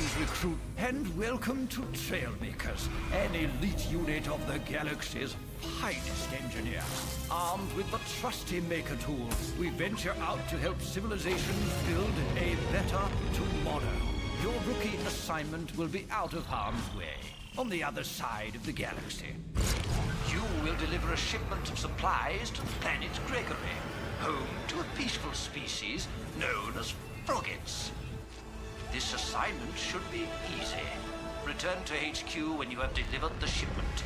Greetings, recruit, and welcome to Trailmakers, an elite unit of the galaxy's finest engineers. Armed with the trusty Maker tool, we venture out to help civilizations build a better tomorrow. Your rookie assignment will be out of harm's way, on the other side of the galaxy. You will deliver a shipment of supplies to the planet Gregory, home to a peaceful species known as froggets. This assignment should be easy. Return to HQ when you have delivered the shipment.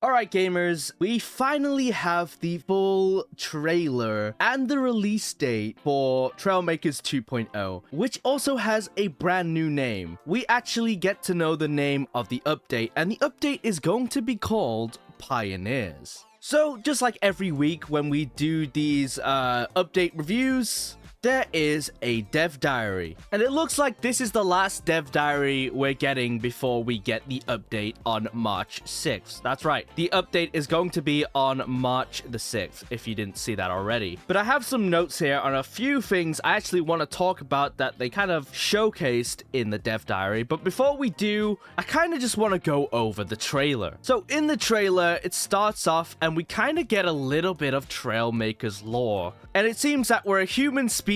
Alright gamers, we finally have the full trailer and the release date for Trailmakers 2.0, which also has a brand new name. We actually get to know the name of the update, and the update is going to be called Pioneers. So just like every week when we do these update reviews, there is a dev diary, and it looks like this is the last dev diary we're getting before we get the update on March 6th. That's right, the update is going to be on March the 6th, if you didn't see that already. But I have some notes here on a few things I actually want to talk about that they kind of showcased in the dev diary. But before we do, I kind of just want to go over the trailer. So in the trailer, it starts off and we kind of get a little bit of Trailmakers lore. And it seems that we're a human species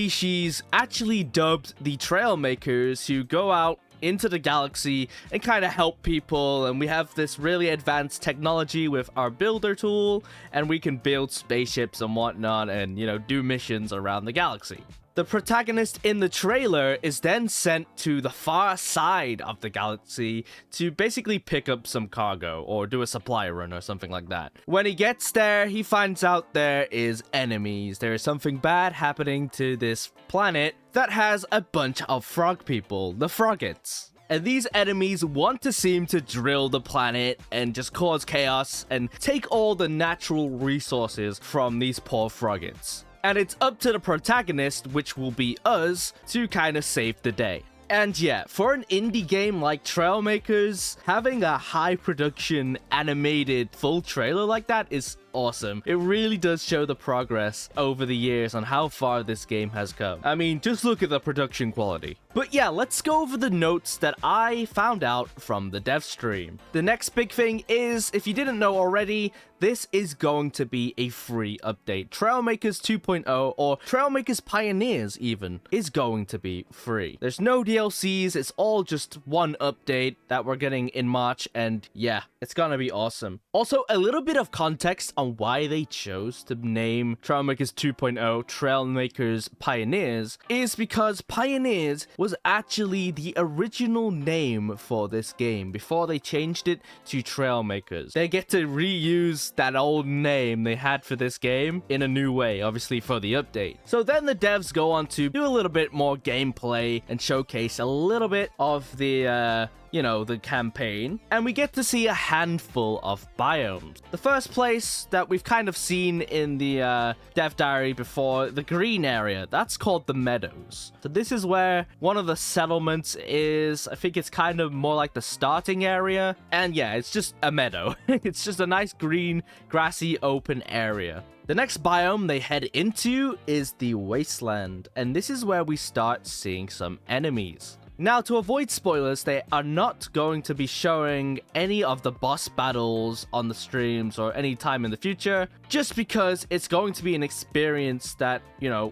actually dubbed the Trailmakers, who go out into the galaxy and kind of help people, and we have this really advanced technology with our builder tool, and we can build spaceships and whatnot and, you know, do missions around the galaxy. The protagonist in the trailer is then sent to the far side of the galaxy to basically pick up some cargo or do a supply run or something like that. When he gets there, he finds out there is enemies. There is something bad happening to this planet that has a bunch of frog people, the Froggets. And these enemies want to seem to drill the planet and just cause chaos and take all the natural resources from these poor Froggets. And it's up to the protagonist, which will be us, to kind of save the day. And yeah, for an indie game like Trailmakers, having a high production animated full trailer like that is awesome. It really does show the progress over the years on how far this game has come. I mean, just look at the production quality. But yeah, let's go over the notes that I found out from the dev stream. The next big thing is, if you didn't know already, this is going to be a free update. Trailmakers 2.0, or Trailmakers Pioneers even, is going to be free. There's no DLCs, it's all just one update that we're getting in March, and yeah, it's gonna be awesome. Also, a little bit of context on why they chose to name Trailmakers 2.0 Trailmakers Pioneers is because Pioneers was actually the original name for this game before they changed it to Trailmakers. They get to reuse that old name they had for this game in a new way, obviously for the update. So then the devs go on to do a little bit more gameplay and showcase a little bit of the the campaign, and we get to see a handful of biomes. The first place that we've kind of seen in the dev diary before, the green area, that's called the Meadows. So this is where one of the settlements is. I think it's kind of more like the starting area, and yeah, it's just a meadow. It's just a nice green, grassy, open area. The next biome they head into is the Wasteland, and this is where we start seeing some enemies. Now, to avoid spoilers, they are not going to be showing any of the boss battles on the streams or any time in the future, just because it's going to be an experience that,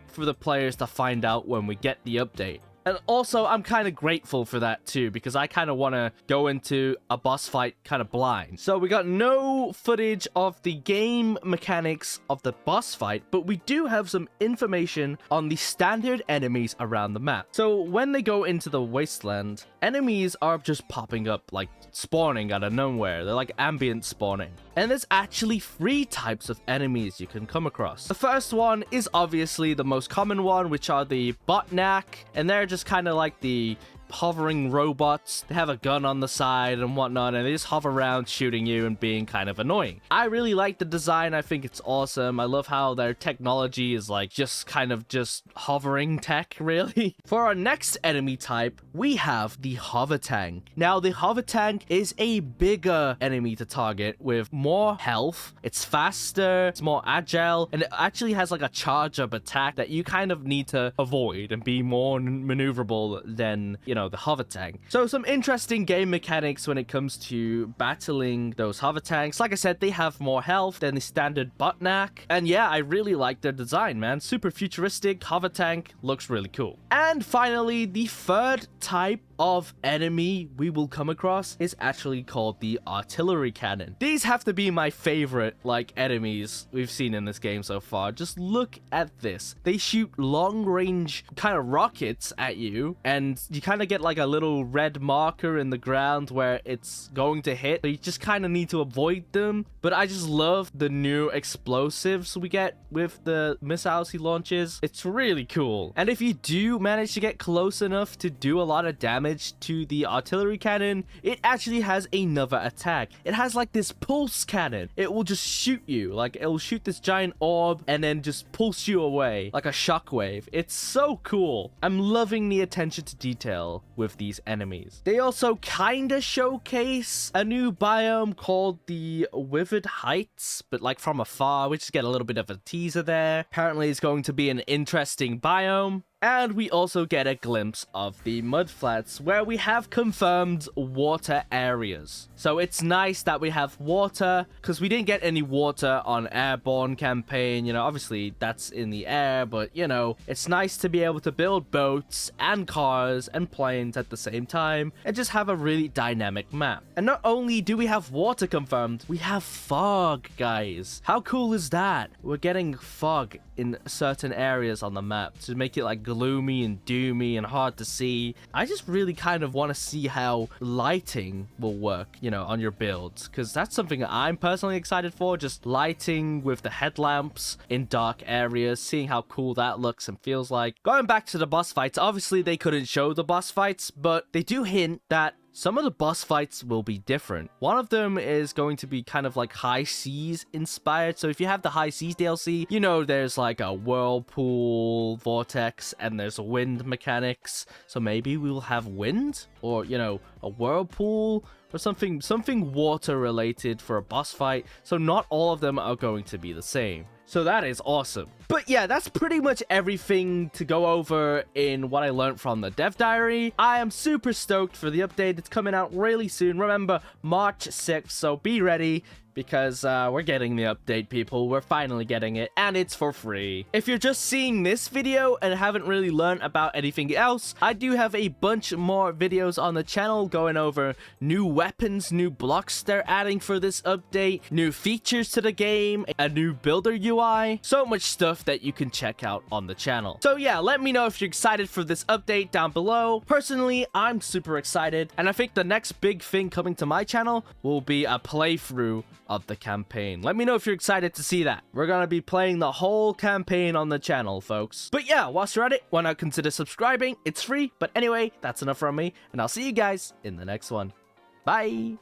for the players to find out when we get the update. And also, I'm kind of grateful for that too, because I kind of want to go into a boss fight kind of blind. So we got no footage of the game mechanics of the boss fight, but we do have some information on the standard enemies around the map. So when they go into the wasteland, enemies are just popping up, like spawning out of nowhere. They're like ambient spawning. And there's actually 3 types of enemies you can come across. The first one is obviously the most common one, which are the botnak, and they're just kind of like the hovering robots. They have a gun on the side and whatnot, and they just hover around shooting you and being kind of annoying. I really like the design. I think it's awesome. I love how their technology is like just kind of just hovering tech, really. For our next enemy type, we have the hover tank. Now, the hover tank is a bigger enemy to target with more health. It's faster, it's more agile, and it actually has like a charge up attack that you kind of need to avoid and be more maneuverable than, you know, the hover tank. So some interesting game mechanics when it comes to battling those hover tanks. Like I said, they have more health than the standard botnak. And yeah, I really like their design, man. Super futuristic hover tank, looks really cool. And finally, the third type of enemy we will come across is actually called the artillery cannon. These have to be my favorite like enemies we've seen in this game so far. Just look at this. They shoot long range kind of rockets at you, and you kind of get like a little red marker in the ground where it's going to hit, so you just kind of need to avoid them. But I just love the new explosives we get with the missiles he launches. It's really cool. And if you do manage to get close enough to do a lot of damage to the artillery cannon, it actually has another attack. It has like this pulse cannon. It will just shoot you, like it will shoot this giant orb and then just pulse you away like a shockwave. It's so cool. I'm loving the attention to detail with these enemies. They also kind of showcase a new biome called the Withered Heights, but like from afar. We just get a little bit of a teaser there. Apparently it's going to be an interesting biome. And we also get a glimpse of the mudflats, where we have confirmed water areas. So it's nice that we have water, because we didn't get any water on Airborne campaign. You know, obviously that's in the air, but you know, it's nice to be able to build boats and cars and planes at the same time and just have a really dynamic map. And not only do we have water confirmed, we have fog, guys. How cool is that? We're getting fog in certain areas on the map to make it like gloomy and doomy and hard to see. I just really kind of want to see how lighting will work, you know, on your builds, because that's something I'm personally excited for. Just lighting with the headlamps in dark areas, seeing how cool that looks and feels like. Going back to the boss fights, obviously they couldn't show the boss fights, but they do hint that some of the boss fights will be different. One of them is going to be kind of like High Seas inspired. So if you have the High Seas DLC, you know there's like a whirlpool, vortex, and there's wind mechanics. So maybe we'll have wind, or you know, a whirlpool or something water related for a boss fight. So not all of them are going to be the same. So that is awesome. But yeah, that's pretty much everything to go over in what I learned from the dev diary. I am super stoked for the update. It's coming out really soon. Remember, March 6th, so be ready, because we're getting the update, people. We're finally getting it, and it's for free. If you're just seeing this video and haven't really learned about anything else, I do have a bunch more videos on the channel going over new weapons, new blocks they're adding for this update, new features to the game, a new builder UI, so much stuff that you can check out on the channel. So yeah, let me know if you're excited for this update down below. Personally, I'm super excited, and I think the next big thing coming to my channel will be a playthrough of the campaign. Let me know if you're excited to see that. We're gonna be playing the whole campaign on the channel, folks. But yeah, whilst you're at it, why not consider subscribing? It's free. But anyway, that's enough from me, and I'll see you guys in the next one. Bye!